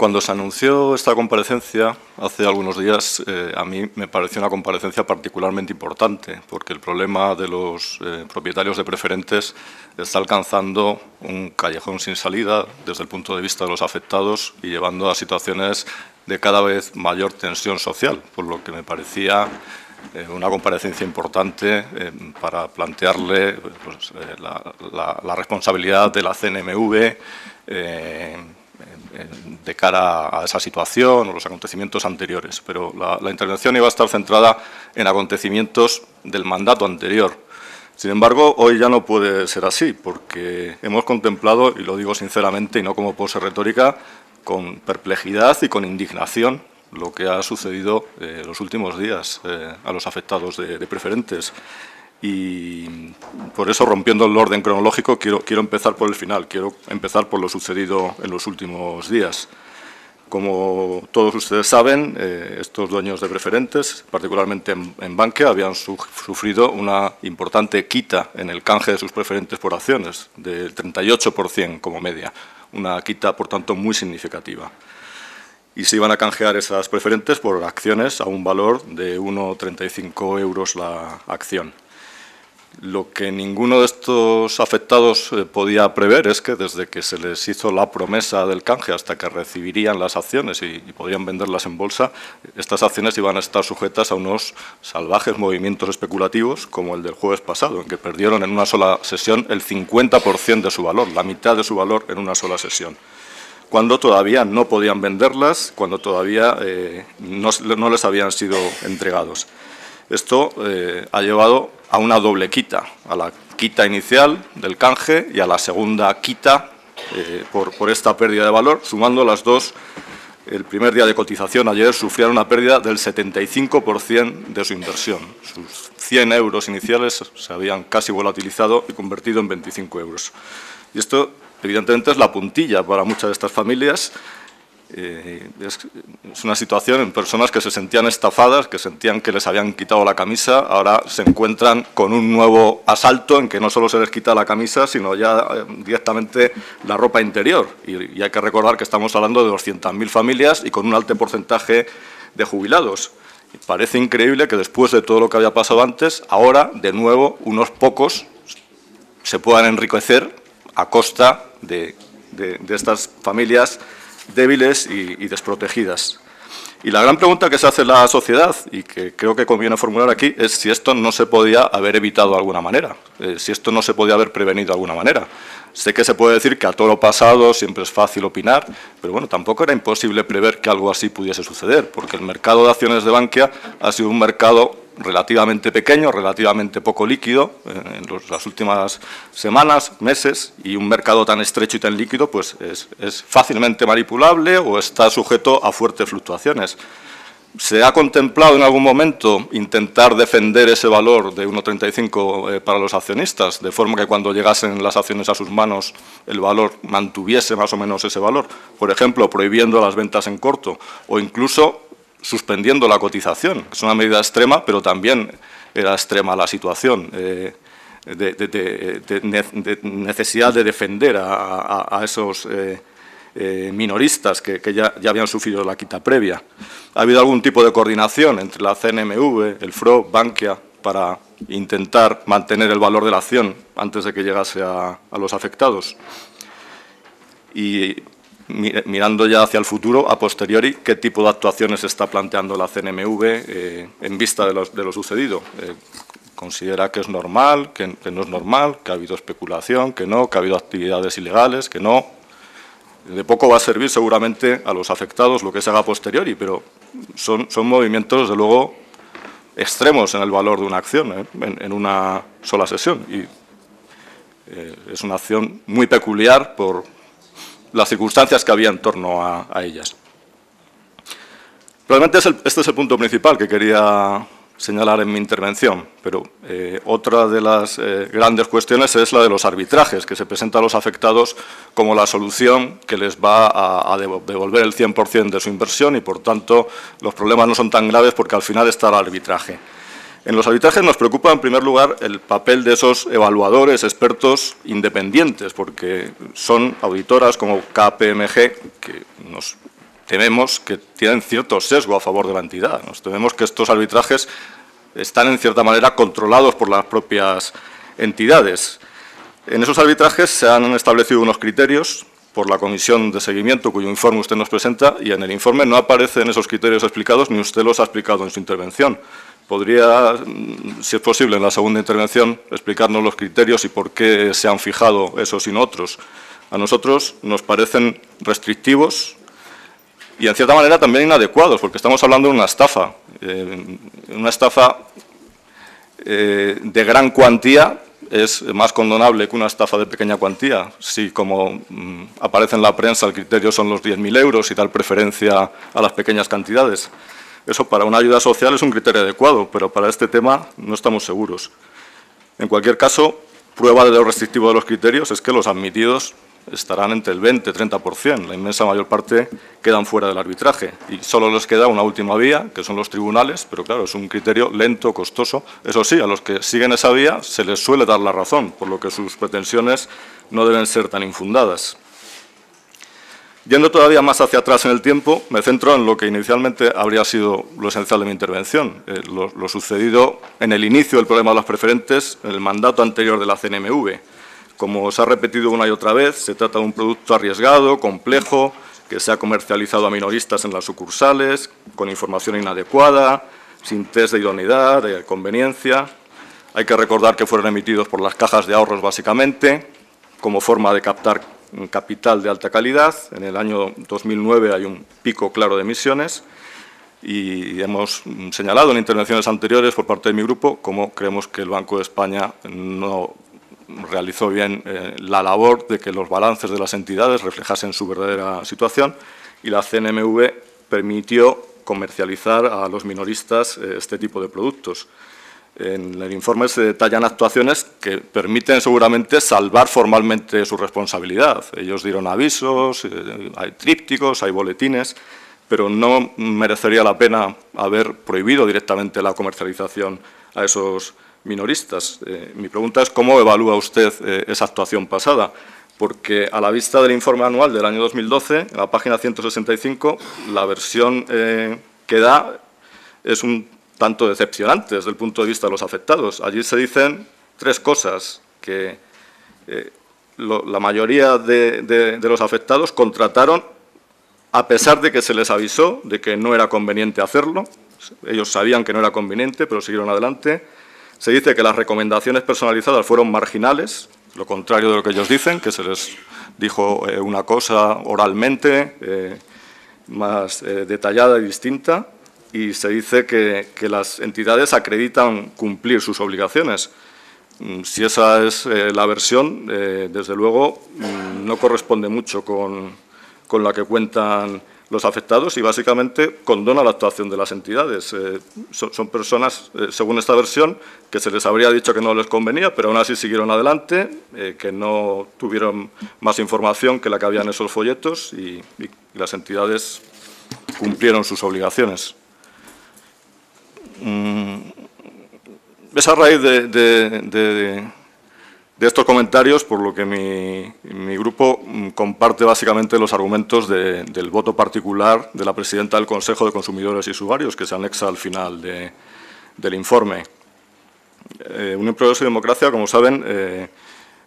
Cuando se anunció esta comparecencia hace algunos días, a mí me pareció una comparecencia particularmente importante, porque el problema de los propietarios de preferentes está alcanzando un callejón sin salida desde el punto de vista de los afectados y llevando a situaciones de cada vez mayor tensión social, por lo que me parecía una comparecencia importante para plantearle la responsabilidad de la CNMV de cara a esa situación o los acontecimientos anteriores. Pero la intervención iba a estar centrada en acontecimientos del mandato anterior. Sin embargo, hoy ya no puede ser así, porque hemos contemplado, y lo digo sinceramente y no como pose retórica, con perplejidad y con indignación lo que ha sucedido los últimos días a los afectados de preferentes. Y por eso, rompiendo el orden cronológico, quiero empezar por el final, quiero empezar por lo sucedido en los últimos días. Como todos ustedes saben, estos dueños de preferentes, particularmente en Bankia, habían sufrido una importante quita en el canje de sus preferentes por acciones, del 38% como media, una quita, por tanto, muy significativa. Y se iban a canjear esas preferentes por acciones a un valor de 1,35 euros la acción. Lo que ninguno de estos afectados podía prever es que desde que se les hizo la promesa del canje hasta que recibirían las acciones y podían venderlas en bolsa, estas acciones iban a estar sujetas a unos salvajes movimientos especulativos como el del jueves pasado, en que perdieron en una sola sesión el 50% de su valor, la mitad de su valor en una sola sesión, cuando todavía no podían venderlas, cuando todavía no les habían sido entregados. Esto ha llevado a una doble quita, a la quita inicial del canje y a la segunda quita por esta pérdida de valor, sumando las dos. El primer día de cotización, ayer, sufrieron una pérdida del 75% de su inversión. Sus 100 euros iniciales se habían casi volatilizado y convertido en 25 euros. Y esto, evidentemente, es la puntilla para muchas de estas familias. Es una situación en personas que se sentían estafadas, que sentían que les habían quitado la camisa, ahora se encuentran con un nuevo asalto en que no solo se les quita la camisa, sino ya directamente la ropa interior. Y hay que recordar que estamos hablando de 200.000 familias y con un alto porcentaje de jubilados. Y parece increíble que después de todo lo que había pasado antes, ahora, de nuevo, unos pocos se puedan enriquecer a costa de estas familias débiles y desprotegidas. Y la gran pregunta que se hace la sociedad, y que creo que conviene formular aquí, es si esto no se podía haber evitado de alguna manera, si esto no se podía haber prevenido de alguna manera. Sé que se puede decir que a toro pasado siempre es fácil opinar, pero bueno, tampoco era imposible prever que algo así pudiese suceder, porque el mercado de acciones de Bankia ha sido un mercado relativamente pequeño, relativamente poco líquido en las últimas semanas, meses, y un mercado tan estrecho y tan líquido pues es fácilmente manipulable o está sujeto a fuertes fluctuaciones. ¿Se ha contemplado en algún momento intentar defender ese valor de 1,35 para los accionistas, de forma que cuando llegasen las acciones a sus manos el valor mantuviese más o menos ese valor? Por ejemplo, prohibiendo las ventas en corto o incluso suspendiendo la cotización. Es una medida extrema, pero también era extrema la situación de necesidad de defender a esos minoristas que ya habían sufrido la quita previa. ¿Ha habido algún tipo de coordinación entre la CNMV, el FRO, Bankia, para intentar mantener el valor de la acción antes de que llegase a los afectados? Y mirando ya hacia el futuro, a posteriori, ¿qué tipo de actuaciones está planteando la CNMV en vista de lo sucedido? ¿Considera que es normal, que no es normal, que ha habido especulación, que no, que ha habido actividades ilegales, que no? De poco va a servir seguramente a los afectados lo que se haga a posteriori, pero son movimientos, desde luego, extremos en el valor de una acción en una sola sesión. Y es una acción muy peculiar por las circunstancias que había en torno a ellas. Probablemente este es el punto principal que quería señalar en mi intervención, pero otra de las grandes cuestiones es la de los arbitrajes, que se presenta a los afectados como la solución que les va a devolver el 100% de su inversión y, por tanto, los problemas no son tan graves porque al final está el arbitraje. En los arbitrajes nos preocupa, en primer lugar, el papel de esos evaluadores, expertos independientes, porque son auditoras como KPMG, que nos tememos que tienen cierto sesgo a favor de la entidad. Nos tememos que estos arbitrajes están, en cierta manera, controlados por las propias entidades. En esos arbitrajes se han establecido unos criterios por la comisión de seguimiento, cuyo informe usted nos presenta, y en el informe no aparecen esos criterios explicados, ni usted los ha explicado en su intervención. ¿Podría, si es posible, en la segunda intervención, explicarnos los criterios y por qué se han fijado esos y no otros? A nosotros nos parecen restrictivos y, en cierta manera, también inadecuados, porque estamos hablando de una estafa de gran cuantía. Es más condonable que una estafa de pequeña cuantía. Si, como aparece en la prensa, el criterio son los 10.000 euros y dar preferencia a las pequeñas cantidades. Eso para una ayuda social es un criterio adecuado, pero para este tema no estamos seguros. En cualquier caso, prueba de lo restrictivo de los criterios es que los admitidos estarán entre el 20 y 30%. La inmensa mayor parte quedan fuera del arbitraje y solo les queda una última vía, que son los tribunales, pero claro, es un criterio lento, costoso. Eso sí, a los que siguen esa vía se les suele dar la razón, por lo que sus pretensiones no deben ser tan infundadas. Yendo todavía más hacia atrás en el tiempo, me centro en lo que inicialmente habría sido lo esencial de mi intervención, lo sucedido en el inicio del problema de las preferentes, en el mandato anterior de la CNMV. Como se ha repetido una y otra vez, se trata de un producto arriesgado, complejo, que se ha comercializado a minoristas en las sucursales, con información inadecuada, sin test de idoneidad, de conveniencia. Hay que recordar que fueron emitidos por las cajas de ahorros, básicamente, como forma de captar capital de alta calidad. En el año 2009 hay un pico claro de emisiones y hemos señalado en intervenciones anteriores por parte de mi grupo cómo creemos que el Banco de España no realizó bien la labor de que los balances de las entidades reflejasen su verdadera situación y la CNMV permitió comercializar a los minoristas este tipo de productos. En el informe se detallan actuaciones que permiten seguramente salvar formalmente su responsabilidad. Ellos dieron avisos, hay trípticos, hay boletines, pero no merecería la pena haber prohibido directamente la comercialización a esos minoristas. Mi pregunta es cómo evalúa usted esa actuación pasada, porque a la vista del informe anual del año 2012, en la página 165, la versión que da es un tanto decepcionante desde el punto de vista de los afectados. Allí se dicen tres cosas: que la mayoría de los afectados contrataron a pesar de que se les avisó de que no era conveniente hacerlo. Ellos sabían que no era conveniente, pero siguieron adelante. Se dice que las recomendaciones personalizadas fueron marginales, lo contrario de lo que ellos dicen, que se les dijo una cosa oralmente más detallada y distinta. Y se dice que las entidades acreditan cumplir sus obligaciones. Si esa es la versión, desde luego no corresponde mucho con la que cuentan los afectados y básicamente condona la actuación de las entidades. Son personas, según esta versión, que se les habría dicho que no les convenía, pero aún así siguieron adelante, que no tuvieron más información que la que había en esos folletos y las entidades cumplieron sus obligaciones. Es a raíz de estos comentarios por lo que mi grupo comparte básicamente los argumentos del voto particular de la presidenta del Consejo de Consumidores y Usuarios, que se anexa al final del informe. Un Progreso y Democracia, como saben,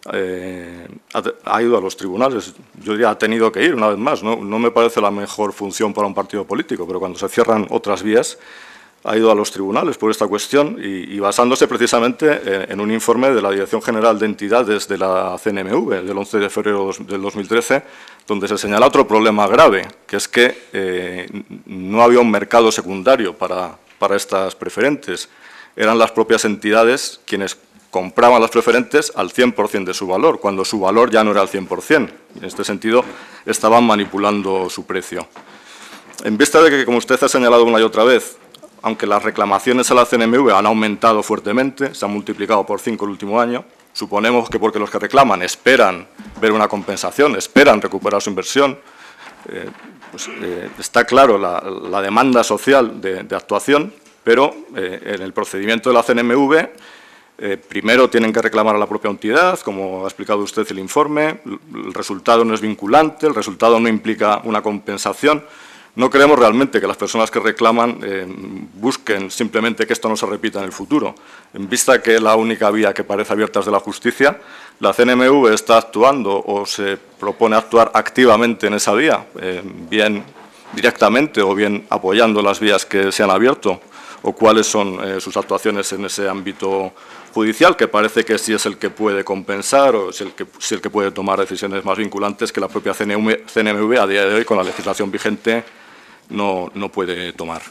ha ido a los tribunales. Yo diría ha tenido que ir una vez más. No me parece la mejor función para un partido político, pero cuando se cierran otras vías, ha ido a los tribunales por esta cuestión y basándose precisamente en un informe de la Dirección General de Entidades de la CNMV del 11 de febrero del 2013, donde se señala otro problema grave, que es que no había un mercado secundario para estas preferentes. Eran las propias entidades quienes compraban las preferentes al 100% de su valor, cuando su valor ya no era al 100%. En este sentido, estaban manipulando su precio. En vista de que, como usted ha señalado una y otra vez, aunque las reclamaciones a la CNMV han aumentado fuertemente, se han multiplicado por 5 el último año, suponemos que porque los que reclaman esperan ver una compensación, esperan recuperar su inversión, está claro la demanda social de actuación, pero en el procedimiento de la CNMV primero tienen que reclamar a la propia entidad, como ha explicado usted el informe, el resultado no es vinculante, el resultado no implica una compensación. No creemos realmente que las personas que reclaman busquen simplemente que esto no se repita en el futuro. En vista que es la única vía que parece abierta desde la justicia, la CNMV está actuando o se propone actuar activamente en esa vía, bien directamente o bien apoyando las vías que se han abierto, o cuáles son sus actuaciones en ese ámbito judicial, que parece que sí es el que puede compensar o es el que puede tomar decisiones más vinculantes que la propia CNMV a día de hoy, con la legislación vigente, no puede tomar.